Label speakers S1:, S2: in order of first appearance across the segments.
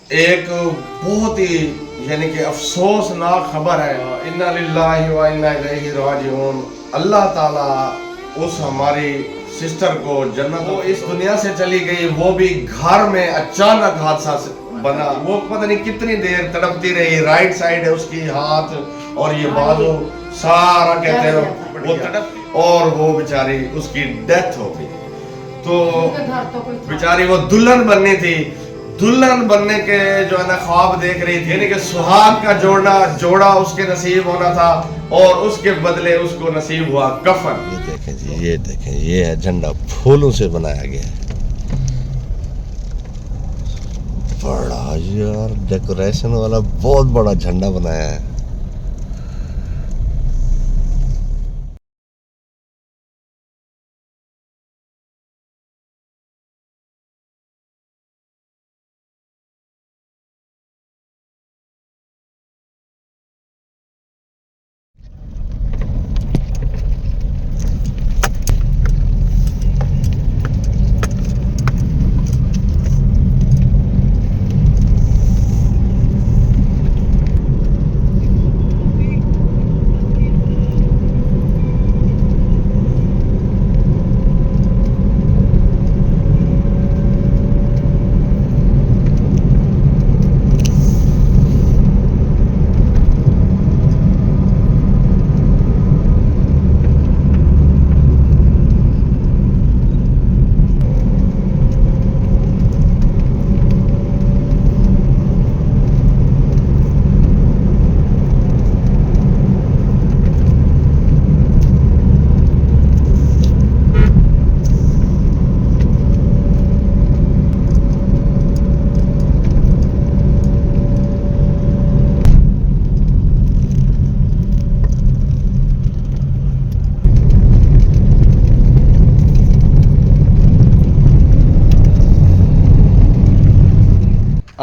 S1: एक बहुत ही यानी कि अफसोसनाक खबर है। इन्ना लिल्लाहि व इन्ना इलैहि राजिऊन। अल्लाह ताला उस हमारी सिस्टर को जन्नत, वो इस दुनिया से चली गई, वो भी घर में अचानक हादसा बना। वो पता नहीं कितनी देर तड़पती रही। राइट साइड है उसकी हाथ और ये बाजू सारा कहते हैं वो तड़प, और वो बेचारी उसकी डेथ हो गई। तो बेचारी वो दुल्हन बननी थी, दुल्हन बनने के जो है ना ख्वाब देख रही थी, यानी कि सुहाग का जोड़ा उसके नसीब होना था और उसके बदले उसको नसीब हुआ कफन। ये देखें जी, ये देखें, ये है झंडा फूलों से बनाया गया है। बड़ा यार डेकोरेशन वाला बहुत बड़ा झंडा बनाया है।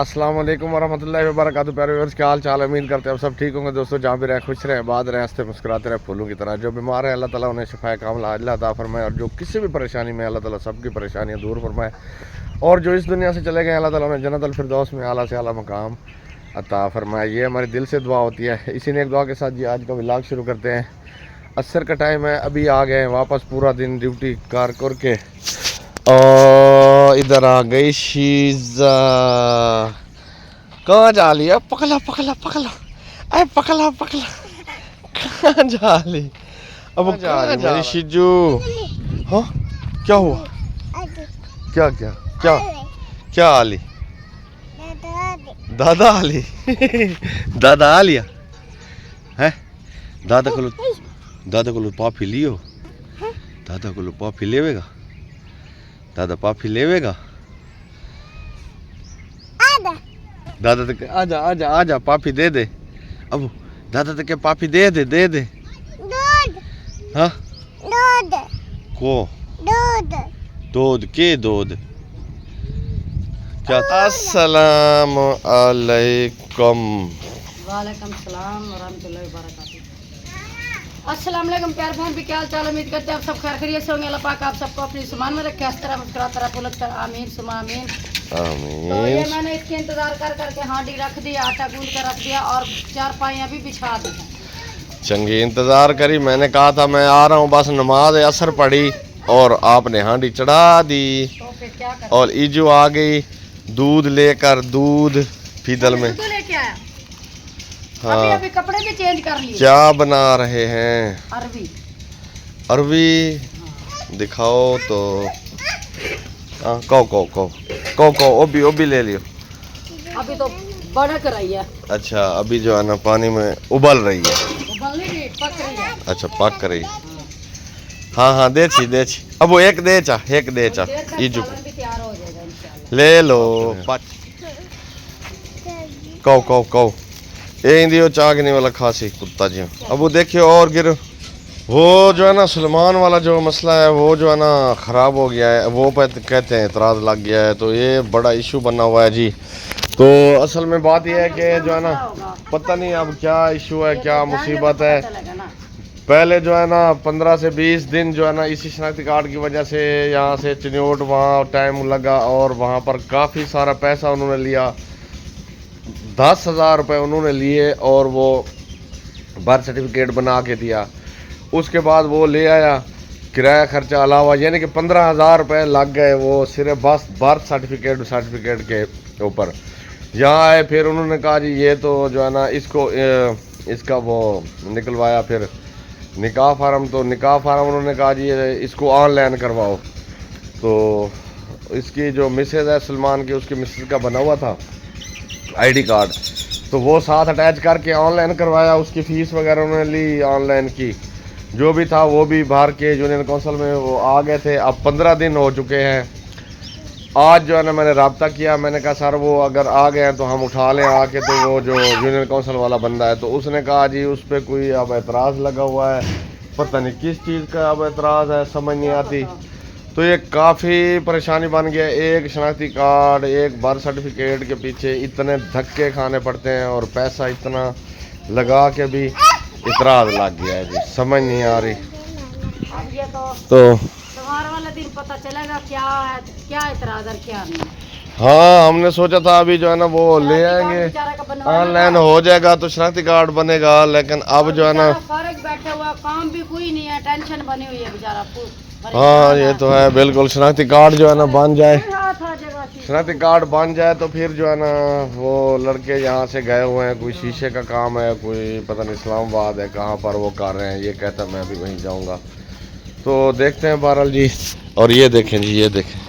S1: अस्सलाम वालेकुम वरहमतुल्लाहि वबरकातुहू। प्यारे व्यूअर्स, क्या हाल चाल है? उम्मीद करते हैं आप सब ठीक होंगे दोस्तों। जहाँ भी रहें खुश रहें, आबाद रहें, हंसते मुस्कुराते रहें फूलों की तरह। जो बीमार है अल्लाह ताला उन्हें शिफाए कामिला अल्लाह अता फरमाए, और जो किसी भी परेशानी में अल्लाह ताला सबकी परेशानियाँ दूर फरमाए, और जो इस दुनिया से चले गए अल्लाह ताला उन्हें जन्नत अल फिरदौस में आला से आला मकाम अता फरमाए। ये हमारे दिल से दुआ होती है। इसी ने एक दुआ के साथ जी आज का व्लॉग शुरू करते हैं। असर का टाइम है, अभी आ गए हैं वापस, पूरा दिन ड्यूटी कार करके और इधर आ गई शीजा। कहाँ जा रही है? पकला पकला पकला, अरे पकला पकला, कहाँ जा रही? अब कहाँ जा रही शिजू? हाँ क्या हुआ? क्या क्या क्या क्या आली? दादा आली? दादा आ लिया है? दादा को पापी लियो, दादा को पापी लेवेगा, दादा पापी लेवेगा। दादा तक आजा आजा आजा, पापी दे दे। अब दादा तक पापी दे दे, दे दे। हाँ को दूध के दूध क्या? अस्सलाम अलैकुम।
S2: वालेकुम सलाम वरहमतुल्लाहि वबरकातुहू। अस्सलाम वालेकुम प्यार बहन भी, क्या हाल चाल? उम्मीद करते हैं आप सब खैर खैरियत से होंगे। अल्लाह पाक आप सबको अपनी सुमान में रखे, हंस तरह मुस्कुराता रहा, पुलक तरह, आमीन सुमा आमीन। तो ये मैंने इसके इंतजार कर करके हांडी रख दिया, आटा गूंद कर रख दिया और चारपाइयाँ भी बिछा दी हैं।
S1: चंगी इंतजार करी, मैंने कहा था मैं आ रहा हूँ, बस नमाज असर पड़ी और आपने हांडी चढ़ा दी।
S2: तो फिर क्या करें?
S1: और ईजू आ गई दूध लेकर, दूध पीतल में
S2: लेके आया।
S1: हाँ
S2: अभी कपड़े भी चेंज कर लिए।
S1: क्या बना रहे हैं?
S2: अरवी।
S1: अरवी दिखाओ तो। हाँ कहो ओबी ले लियो।
S2: अभी तो बढ़क रही है।
S1: अच्छा अभी जो है ना पानी में उबल रही है।
S2: उबल नहीं रही, पक रही है।
S1: अच्छा पक रही। हाँ हाँ दे छी। अब वो एक दे चा ईजू
S2: भी तैयार हो जाएगा इंशाल्लाह।
S1: ले लो। कहो ये इंदियो चागने वाला खासी कुत्ता जी। अब वो देखियो और गिर, वो जो है ना सलमान वाला जो मसला है वो जो है ना ख़राब हो गया है, वो पे कहते हैं एतराज़ लग गया है, तो ये बड़ा इशू बना हुआ है जी। तो असल में बात यह है कि जो है ना पता नहीं अब क्या इशू है, क्या मुसीबत है। पहले जो है ना 15 से 20 दिन जो है ना इसी शनाख्ती कार्ड की वजह से यहाँ से चिन्योट वहाँ टाइम लगा और वहाँ पर काफ़ी सारा पैसा उन्होंने लिया। 10,000 रुपये उन्होंने लिए और वो बर्थ सर्टिफिकेट बना के दिया। उसके बाद वो ले आया किराया खर्चा अलावा, यानी कि 15,000 रुपये लग गए वो सिर्फ बस बर्थ सर्टिफिकेट के ऊपर। यहाँ आए फिर उन्होंने कहा जी ये तो जो है ना इसका वो निकलवाया, फिर निकाह फार्म, तो निकाह फार्म उन्होंने कहा जी इसको ऑनलाइन करवाओ। तो इसकी जो मिसेज है सलमान की, उसकी मिसेज का बना हुआ था आईडी कार्ड, तो वो साथ अटैच करके ऑनलाइन करवाया। उसकी फ़ीस वगैरह उन्होंने ली ऑनलाइन की, जो भी था वो भी बाहर के यूनियन काउंसिल में वो आ गए थे। अब 15 दिन हो चुके हैं। आज जो है ना मैंने रब्ता किया, मैंने कहा सर वो अगर आ गए हैं तो हम उठा लें आके। तो वो जो यूनियन काउंसिल वाला बंदा है तो उसने कहा जी उस पर कोई अब एतराज़ लगा हुआ है, पता नहीं किस चीज़ का अब एतराज़ है, समझ नहीं आती। तो ये काफ़ी परेशानी बन गया। एक शनाख्ती कार्ड, एक बर्थ सर्टिफिकेट के पीछे इतने धक्के खाने पड़ते हैं और पैसा इतना लगा के भी इतराज़ लग गया है जी, समझ नहीं आ रही।
S2: अब ये
S1: तो
S2: त्योहार वाला दिन पता चलेगा क्या है, क्या इतराज और क्या नहीं।
S1: हाँ, हमने सोचा था अभी जो है ना वो ले आएंगे,
S2: बेचारा का बनवाना
S1: ऑनलाइन हो जाएगा तो शनाख्ती कार्ड बनेगा। लेकिन अब जो है ना
S2: फर्क बैठा हुआ, काम भी कोई नहीं है, टेंशन बनी हुई है बेचारा।
S1: हाँ ये तो है बिल्कुल। शनाख्ती कार्ड जो है ना बन जाए, शनाख्ती कार्ड बन जाए तो फिर जो है ना वो लड़के यहाँ से गए हुए हैं, कोई शीशे का काम है, कोई पता नहीं इस्लामाबाद है कहाँ पर वो कर रहे हैं। ये कहता मैं भी वहीं जाऊँगा, तो देखते हैं बहरहाल जी। और ये देखें जी, ये देखें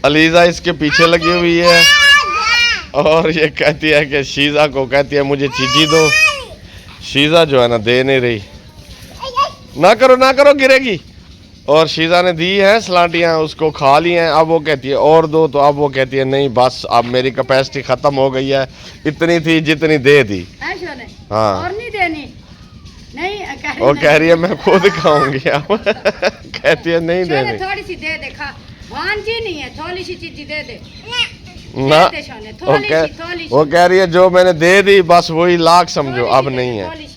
S1: अलीज़ा इसके पीछे लगी हुई है और ये कहती है कि शीज़ा को कहती है मुझे चीज़ी दो। शीज़ा जो है ना दे नहीं रही, ना करो गिरेगी। और शीज़ा ने दी है सलाटियाँ, उसको खा ली हैं। अब वो कहती है और दो, तो अब वो कहती है नहीं बस अब मेरी कैपेसिटी ख़त्म हो गई है, इतनी थी जितनी दे दी। हाँ
S2: और नहीं देनी, नहीं
S1: वो कह रही है मैं खुद खाऊंगी अब कहती है नहीं देनी।
S2: थोड़ी सी दे दे, खा भांजी नहीं है, थोड़ी सी चीज़ दे दे
S1: ना। वो कह रही है जो मैंने दे दी बस वही लाख समझो, अब नहीं है।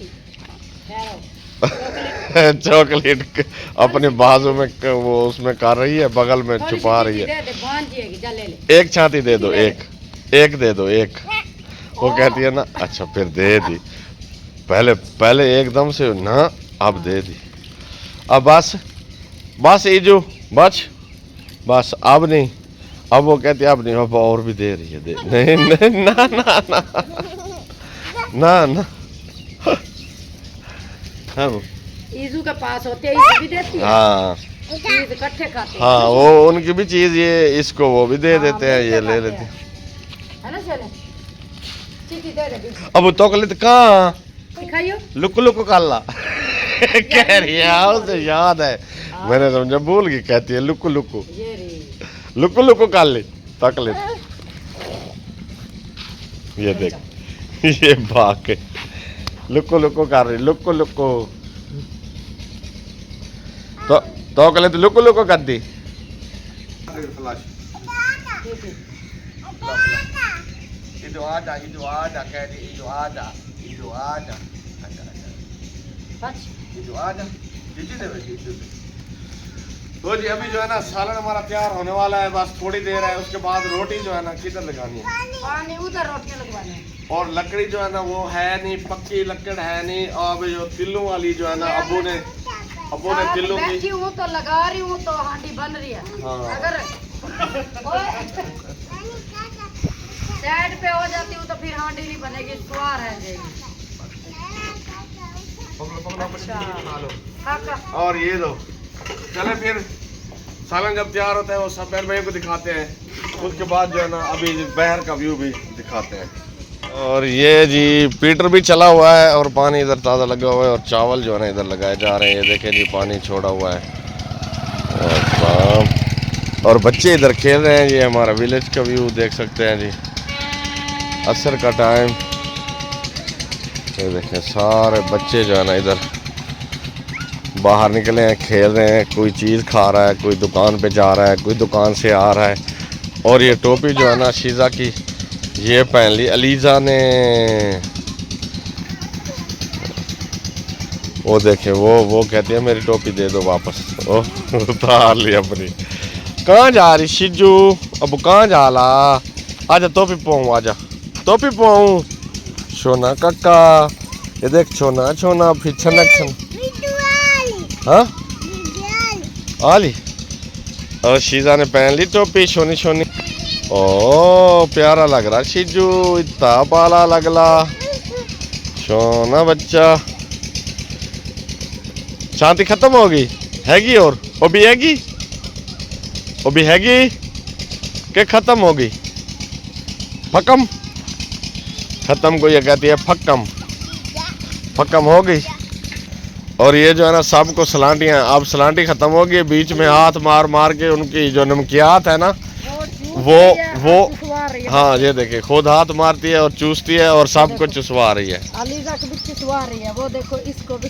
S1: चॉकलेट अपने बाजू में वो उसमें कर रही है, बगल में छुपा रही है। एक छाती दे दो, एक दे दो एक। वो कहती है ना अच्छा फिर दे दी, पहले एकदम से ना, अब दे दी। अब बस इजू बस अब नहीं। अब वो कहती है अब नहीं, अब और भी दे रही है, दे नहीं ना ना ना ना ना। हाँ
S2: ईजू के पास होते हैं, भी देती है।
S1: हाँ
S2: इकट्ठे खाते हैं।
S1: हाँ वो उनकी भी चीज़ ये इसको वो भी दे देते हैं, ये ले लेते हैं,
S2: है ना। चले चीटी दे दे।
S1: अब चॉकलेट कहाँ
S2: दिखाइयो,
S1: लुक काला कह रही है, उसे याद है, मैंने समझा भूल गई। कहती है लुक काले चॉकलेट। ये देख ये भाग के लुक कर रही, लुक तो चॉकलेट लुक कर दी। तो जी अभी जो है ना सालन हमारा तैयार होने वाला है, बस थोड़ी देर है। उसके बाद रोटी जो है ना किधर लगानी है,
S2: पानी उधर रोटी लगवाने।
S1: और लकड़ी जो है ना वो है नहीं, पक्की लकड़ है नहीं। और जो तिल्लू वाली जो है ना अब्बू ने तिल्लू की
S2: बैठी हूँ तो लगा रही हूँ तो हांडी बन रही है।
S1: हाँ।
S2: अगर साइड पे हो जाती हूँ तो फिर हांडी नहीं बनेगी, स्वार है जाएगी। अच्छा।
S1: और ये लो चले फिर सालन जब तैयार होता है वो सब बहन भाइयों को दिखाते हैं। उसके बाद जो है ना अभी बहर का व्यू भी दिखाते हैं। और ये जी पीटर भी चला हुआ है और पानी इधर ताज़ा लगा हुआ है और चावल जो है ना इधर लगाए जा रहे हैं। ये देखें जी पानी छोड़ा हुआ है और बच्चे इधर खेल रहे हैं। ये हमारा विलेज का व्यू देख सकते हैं जी, असर का टाइम। ये देखें सारे बच्चे जो है ना इधर बाहर निकले हैं, खेल रहे हैं। कोई चीज़ खा रहा है, कोई दुकान पे जा रहा है, कोई दुकान से आ रहा है। और ये टोपी जो है ना शीज़ा की ये पहन ली अलीज़ा ने। वो देखे वो कहती है मेरी टोपी दे दो वापस। ओ उतार ली अपनी। कहाँ जा रही शिजू, अब कहाँ जा ला? आजा टोपी पाऊँ, आजा टोपी पाऊँ। सोना काका, ये देख छोना छोना फिर छनक छन। हाँ आली। और शीजा ने पहन ली टोपी सोनी सोनी। ओ प्यारा लग रहा शीजू, इतना पाला लगला सोना बच्चा। शांति खत्म हो गई हैगी? और वो भी हैगी, वो भी हैगी के खत्म हो गई? फकम खत्म को ये कहती है फक्कम, फक्कम हो गई। और ये जो है ना सबको सलांटियाँ, अब सलांटी खत्म हो गई, बीच में हाथ मार मार के उनकी जो नमकियात है ना वो हाँ ये देखिए खुद हाथ मारती है और चूसती है और सबको चुसवा रही है।
S2: अलीजा को भी चुसवा रही है, वो देखो इसको भी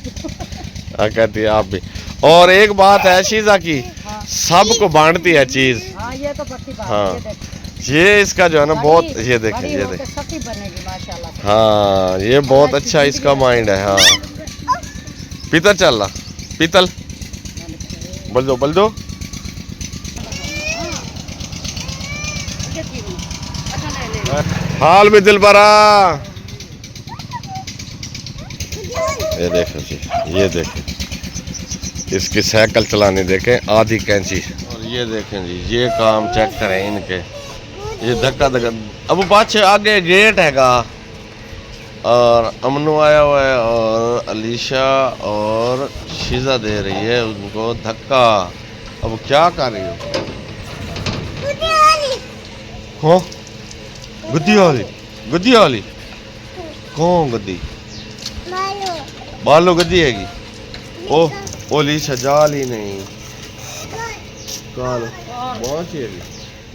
S1: कहती है आप भी। और एक बात है शीजा की,
S2: हाँ।
S1: सबको बांटती है चीज।
S2: हाँ ये तो पक्की बात
S1: हाँ।
S2: है, ये देखो।
S1: ये इसका जो है ना बहुत, ये देखें
S2: बड़ी
S1: ये
S2: होके
S1: देखें।
S2: सखी बनेगी माशाल्लाह से।
S1: हाँ ये बहुत अच्छा इसका माइंड है। हाँ पीतल चल रहा, पीतल बोल दो। हाल में दिल भरा। ये देखें जी, ये देखें इसकी साइकिल चलाने देखें, आधी कैंची। और ये देखें जी, ये काम चेक करें इनके, ये धक्का धक्का। अब पाछे आगे गेट हैगा और अमनू आया हुआ है और अलीशा और शीजा दे रही है उनको धक्का। अब क्या कर रही हो? हाँ गुद्दी वाली कौन गुद्दी? बालो गद्दी हैगी। ओ लीशा जाल ही नहीं काल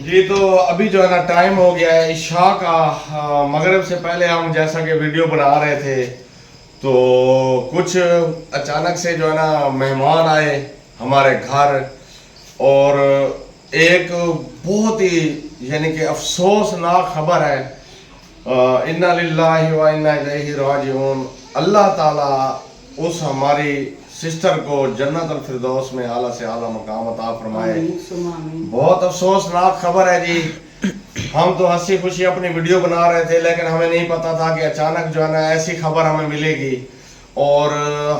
S1: जी। तो अभी जो है ना टाइम हो गया है इशा का। मगरिब से पहले हम जैसा कि वीडियो बना रहे थे तो कुछ अचानक से जो है ना मेहमान आए हमारे घर और एक बहुत ही यानी कि अफसोसनाक खबर है। इन्ना लिल्लाहि व इन्ना इलैहि राजिऊन। अल्लाह ताला उस हमारी सिस्टर को जन्नत अल फिरदौस में आला से आला मकाम अता फरमाए। बहुत अफसोसनाक खबर है जी। हम तो हंसी खुशी अपनी वीडियो बना रहे थे लेकिन हमें नहीं पता था कि अचानक जो है ना ऐसी खबर हमें मिलेगी। और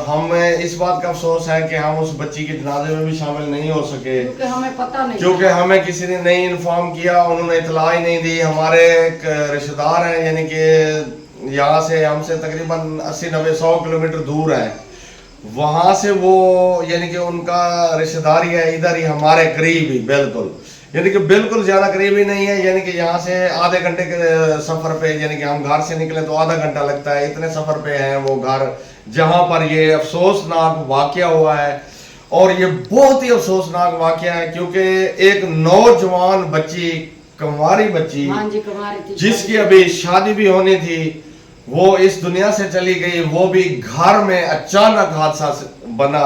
S1: हमें इस बात का अफसोस है कि हम उस बच्ची के जनाजे में भी शामिल नहीं हो सके
S2: क्योंकि हमें पता नहीं,
S1: क्योंकि हमें किसी ने नहीं इन्फॉर्म किया, उन्होंने इतला ही नहीं दी। हमारे एक रिश्तेदार हैं यानी कि यहाँ से हमसे तकरीबन 80-90-100 किलोमीटर दूर है, वहाँ से वो यानी कि उनका रिश्तेदारी है इधर ही हमारे करीब ही, बिल्कुल यानी कि बिल्कुल ज़्यादा करीब ही नहीं है। यानी कि यहाँ से आधे घंटे के सफ़र पे, यानी कि हम घर से निकले तो आधा घंटा लगता है, इतने सफ़र पे हैं वो घर जहाँ पर ये अफसोसनाक वाक़या हुआ है। और ये बहुत ही अफसोसनाक वाक़या है क्योंकि एक नौजवान बच्ची, कुंवारी बच्ची जिसकी अभी शादी भी होनी थी, वो इस दुनिया से चली गई। वो भी घर में अचानक हादसा बना।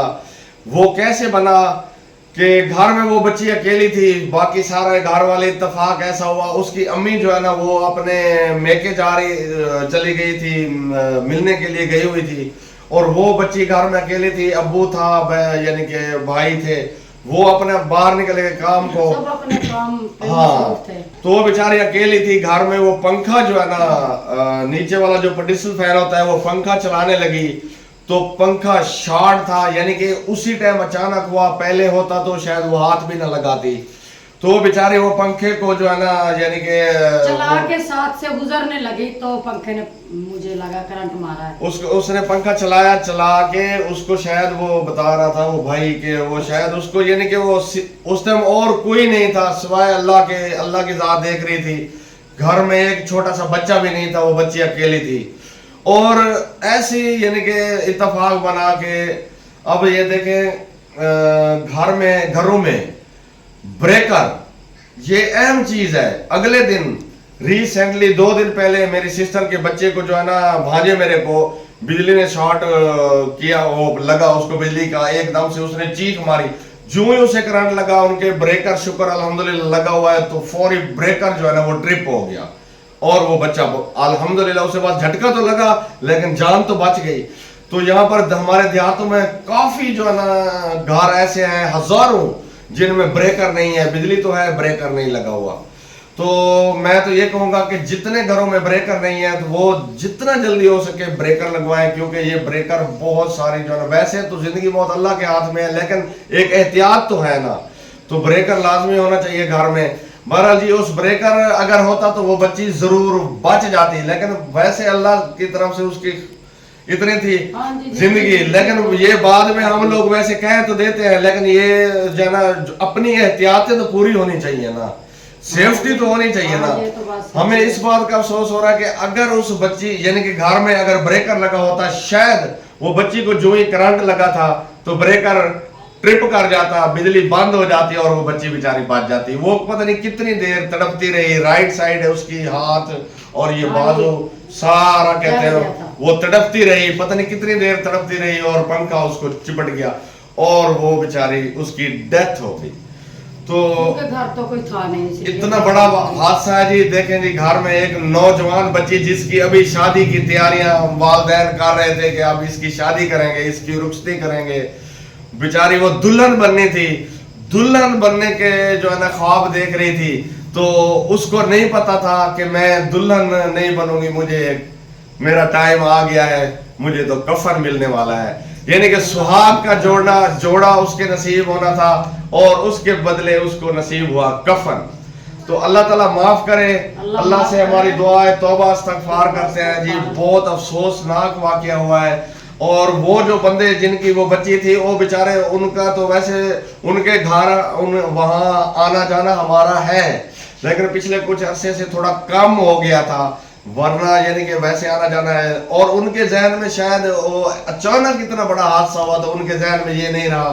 S1: वो कैसे बना कि घर में वो बच्ची अकेली थी, बाकी सारे घर वाले इत्तेफाक ऐसा हुआ उसकी अम्मी जो है ना वो अपने मेके जा रही चली गई थी, मिलने के लिए गई हुई थी और वो बच्ची घर में अकेली थी। अब्बू था यानी कि भाई थे, वो अपने बाहर निकले गए काम को,
S2: सब अपने काम पे
S1: हाँ
S2: थे।
S1: तो वो बेचारी अकेली थी घर में। वो पंखा जो है ना नीचे वाला जो पेडिसल फैन होता है वो पंखा चलाने लगी तो पंखा शॉर्ट था, यानी कि उसी टाइम अचानक हुआ। पहले होता तो शायद वो हाथ भी ना लगाती। तो बेचारे वो पंखे को जो है ना यानी कि
S2: चला के साथ से गुजरने लगी तो पंखे ने मुझे लगा करंट मारा है।
S1: उसने पंखा चलाया, चला के उसको शायद वो बता रहा था वो भाई के, वो शायद उसको यानी कि वो उस टाइम और कोई नहीं था सिवाय अल्लाह के। अल्लाह की ज़ात देख रही थी। घर में एक छोटा सा बच्चा भी नहीं था, वो बच्ची अकेली थी। और ऐसी यानी कि इत्तेफाक बना के अब ये देखें घरों में ब्रेकर, ये अहम चीज है। अगले दिन रिसेंटली 2 दिन पहले मेरी सिस्टर के बच्चे को जो है ना भांजे मेरे को बिजली ने शॉर्ट किया, वो लगा उसको बिजली का, एकदम से उसने चीख मारी। जो ही उसे करंट लगा उनके ब्रेकर शुक्र अल्हम्दुलिल्लाह लगा हुआ है तो फौरी ब्रेकर जो है ना वो ट्रिप हो गया और वो बच्चा अल्हम्दुलिल्लाह उसके बाद झटका तो लगा लेकिन जान तो बच गई। तो यहाँ पर हमारे देहातों में काफी जो है ना घर ऐसे हैं हजारों जिनमें ब्रेकर नहीं है, बिजली तो है ब्रेकर नहीं लगा हुआ। तो मैं तो ये कहूंगा कि जितने घरों में ब्रेकर नहीं है तो वो जितना जल्दी हो सके ब्रेकर लगवाएं, क्योंकि ये ब्रेकर बहुत सारी जो है, वैसे तो जिंदगी मौत अल्लाह के हाथ में है, लेकिन एक एहतियात तो है ना, तो ब्रेकर लाजमी होना चाहिए घर में। बहरहाल जी, उस ब्रेकर अगर होता तो वो बच्ची जरूर बच जाती, लेकिन वैसे अल्लाह की तरफ से उसकी इतनी थी जिंदगी, लेकिन ये बाद में हम लोग वैसे कह तो देते हैं, लेकिन ये जो है ना अपनी एहतियातें तो पूरी होनी चाहिए ना, सेफ्टी तो होनी चाहिए ना। हमें इस बात का अफसोस हो रहा है कि अगर उस बच्ची यानी कि घर में अगर ब्रेकर लगा होता, शायद वो बच्ची को जो ही करंट लगा था तो ब्रेकर ट्रिप कर जाता, बिजली बंद हो जाती और वो बच्ची बेचारी बच जाती। वो पता नहीं कितनी देर तड़पती रही, राइट साइड है उसकी हाथ और ये बाजू सारा कहते हैं वो तड़पती रही, पता नहीं कितनी देर तड़पती रही और पंखा उसको चिपट गया और वो बेचारी उसकी डेथ हो गई। तो
S2: घर तो कोई था नहीं,
S1: इतना बड़ा हादसा है जी। देखें जी, घर में एक नौजवान बच्ची जिसकी अभी शादी की तैयारियां वालिदैन कर रहे थे कि अब इसकी शादी करेंगे, इसकी रुखसती करेंगे, बेचारी वो दुल्हन बननी थी, दुल्हन बनने के जो है ना ख्वाब देख रही थी, तो उसको नहीं पता था कि मैं दुल्हन नहीं बनूंगी, मुझे मेरा टाइम आ गया है, मुझे तो कफन मिलने वाला है। यानी कि सुहाग का जोड़ा उसके नसीब होना था और उसके बदले उसको नसीब हुआ कफन। तो अल्लाह ताला माफ करे, अल्लाह से हमारी दुआ है, तौबा इस्तगफार करते हैं जी। बहुत अफसोसनाक वाकया हुआ है। और वो जो बंदे जिनकी वो बच्ची थी, वो बेचारे उनका तो वैसे उनके घर वहां आना जाना हमारा है, लेकिन पिछले कुछ अरसे से थोड़ा कम हो गया था, वरना यानी कि वैसे आना जाना है। और उनके जहन में शायद वो अचानक इतना बड़ा हादसा हुआ तो उनके जहन में ये नहीं रहा,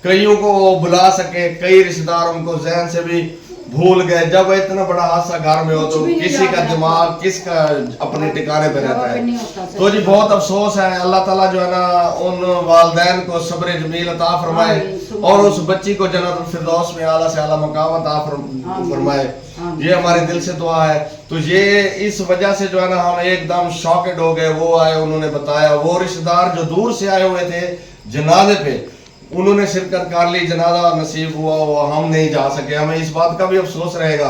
S1: कईयों को वो बुला सके, कई रिश्तेदार उनको जहन से भी भूल गए। जब इतना बड़ा हादसा घर में हो तो किसी का दिमाग किसका अपने ठिकाने पे रहता है। तो जी बहुत अफसोस है। अल्लाह ताला जो है ना उन वालिदैन को सब्र जमील अता फरमाए और उस बच्ची को जन्नतुल फिरदौस में आला से आला मकाम अता फरमाए। ये हमारे दिल से दुआ है। तो ये इस वजह से जो है ना हम एकदम शॉकेड हो गए। वो आए, उन्होंने बताया, वो रिश्तेदार जो दूर से आए हुए थे जनाजे पे, उन्होंने शिरकत कर ली, जनाजा नसीब हुआ, वो हम नहीं जा सके। हमें इस बात का भी अफसोस रहेगा।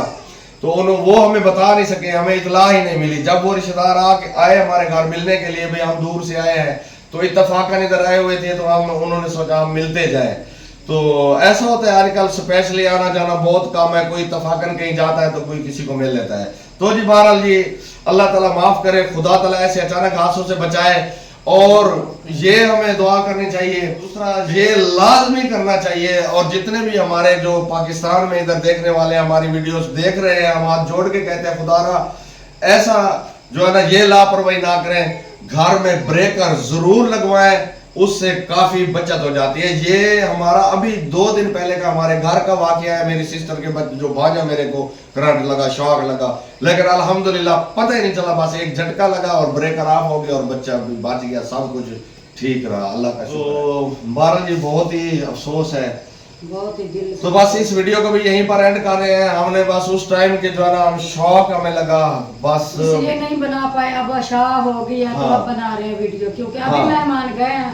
S1: तो वो हमें बता नहीं सके, हमें इतला ही नहीं मिली। जब वो रिश्तेदार आए हमारे घर मिलने के लिए, भाई हम दूर से आए हैं, तो इत्तफाकन इधर आए हुए थे, तो उन्होंने सोचा हम मिलते जाए। तो ऐसा होता है आजकल, स्पेशली आना जाना बहुत कम है, कोई इत्तफाकन कहीं जाता है तो कोई किसी को मिल लेता है। तो जी बहरहाल जी अल्लाह ताला माफ करे, खुदा ताला ऐसे अचानक हादसों से बचाए। और ये हमें दुआ करनी चाहिए, दूसरा ये लाजमी करना चाहिए। और जितने भी हमारे जो पाकिस्तान में इधर देखने वाले हमारी वीडियोस देख रहे हैं, हम हाथ जोड़ के कहते हैं खुदारा ऐसा जो है ना ये लापरवाही ना करें, घर में ब्रेकर जरूर लगवाएं, उससे काफी बचत हो जाती है। ये हमारा अभी 2 दिन पहले का हमारे घर का वाकया है। मेरी सिस्टर के बच्चे जो भांजा, मेरे को करंट लगा, शॉक लगा, लेकिन अल्हम्दुलिल्लाह पता ही नहीं चला, बस एक झटका लगा और ब्रेकर ऑफ हो गया और बच्चा भी बच गया, सब कुछ ठीक रहा, अल्लाह का शुक्र। तो महाराज जी बहुत ही अफसोस है,
S2: बहुत ही दिल।
S1: तो बस इस वीडियो को भी यहीं पर एंड कर रहे हैं। हमने बस उस टाइम के जो है ना हम शौक हमें लगा, बस
S2: इसलिए नहीं बना पाए। अब शाह हो गया तो अब बना रहे हैं वीडियो, क्योंकि अभी मेहमान गए हैं।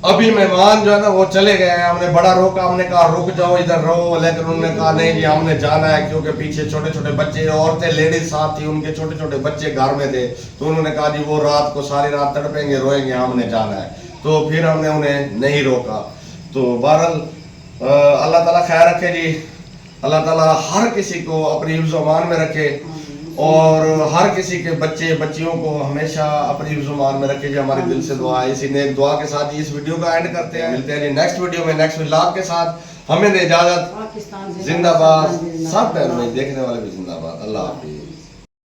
S1: अभी मेहमान जो है ना वो चले गए हैं। हमने बड़ा रोका, हमने कहा रुक जाओ इधर रहो, लेकिन उन्होंने कहा नहीं जी हमने जाना है, क्योंकि पीछे छोटे छोटे बच्चे, औरतें, लेडीज साथ थी, उनके छोटे छोटे बच्चे घर में थे। तो उन्होंने कहा जी वो रात को सारी रात तड़पेंगे, रोएंगे, हमने जाना है। तो फिर हमने उन्हें नहीं रोका। तो बहरहाल अल्लाह ताला खैर रखे जी, अल्लाह ताला हर किसी को अपनी हिफ्ज़ अमान में रखे और हर किसी के बच्चे बच्चियों को हमेशा अपनी हिफ्ज़ अमान में रखे जी। हमारे दिल से दुआ है। इसी नेक दुआ के साथ इस वीडियो का एंड करते हैं। मिलते हैं जी नेक्स्ट वीडियो में नेक्स्ट व्लॉग के साथ। हमें दे इजाजत।
S2: पाकिस्तान
S1: जिंदाबाद। सब पहले देखने वाले भी जिंदाबाद। अल्लाह हाफिज़।